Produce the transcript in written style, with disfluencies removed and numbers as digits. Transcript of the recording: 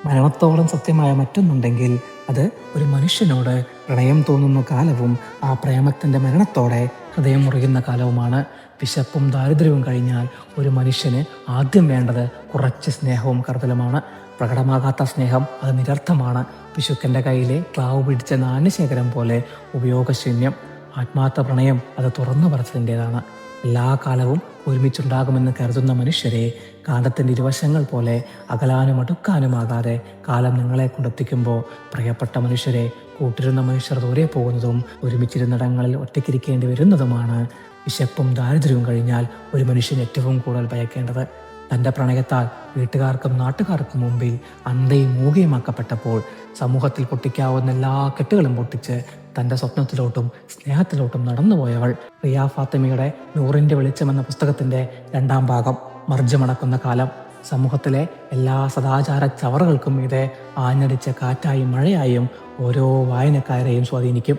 മരണത്തോളം സത്യമായ മറ്റൊന്നുണ്ടെങ്കിൽ അത് ഒരു മനുഷ്യനോട് പ്രണയം തോന്നുന്ന കാലവും ആ പ്രേമത്തിൻ്റെ മരണത്തോടെ ഹൃദയം മുറിയുന്ന കാലവുമാണ്. വിശപ്പും ദാരിദ്ര്യവും കഴിഞ്ഞാൽ ഒരു മനുഷ്യന് ആദ്യം വേണ്ടത് കുറച്ച് സ്നേഹവും കരുതലുമാണ്. പ്രകടമാകാത്ത സ്നേഹം അത് നിരർത്ഥമാണ്. പിശുക്കൻ്റെ കയ്യിലെ ക്ലാവ് പിടിച്ച നാണ്യശേഖരം പോലെ ഉപയോഗശൂന്യം. ആത്മാർത്ഥ പ്രണയം അത് തുറന്നു പറച്ചിലിൻ്റെതാണ്. എല്ലാ കാലവും ഒരുമിച്ചുണ്ടാകുമെന്ന് കരുതുന്ന മനുഷ്യരെ കാലത്തിൻ്റെ ഇരുവശങ്ങൾ പോലെ അകലാനും അടുക്കാനുമാകാതെ കാലം നിങ്ങളെ കൊണ്ടെത്തിക്കുമ്പോൾ പ്രിയപ്പെട്ട മനുഷ്യരെ കൂട്ടിരുന്ന മനുഷ്യർ ദൂരെ പോകുന്നതും ഒരുമിച്ചിരുന്നിടങ്ങളിൽ ഒറ്റയ്ക്കിരിക്കേണ്ടി വരുന്നതുമാണ് വിശപ്പും ദാരിദ്ര്യവും കഴിഞ്ഞാൽ ഒരു മനുഷ്യൻ ഏറ്റവും കൂടുതൽ ഭയക്കേണ്ടത്. തൻ്റെ പ്രണയത്താൽ വീട്ടുകാർക്കും നാട്ടുകാർക്കും മുമ്പിൽ അന്ധയും മൂകയുമാക്കപ്പെട്ടപ്പോൾ സമൂഹത്തിൽ പൊട്ടിക്കാവുന്ന എല്ലാ കെട്ടുകളും പൊട്ടിച്ച് തൻ്റെ സ്വപ്നത്തിലോട്ടും സ്നേഹത്തിലോട്ടും നടന്നുപോയവൾ റിയ ഫാത്തിമയുടെ നൂറിൻ്റെ വെളിച്ചം എന്ന പുസ്തകത്തിൻ്റെ 2ാം ഭാഗം മർജ്ജമടക്കുന്ന കാലം സമൂഹത്തിലെ എല്ലാ സദാചാര ചവറുകൾക്കും മീതെ ആഞ്ഞടിച്ച കാറ്റായും മഴയായും ഓരോ വായനക്കാരെയും സ്വാധീനിക്കും.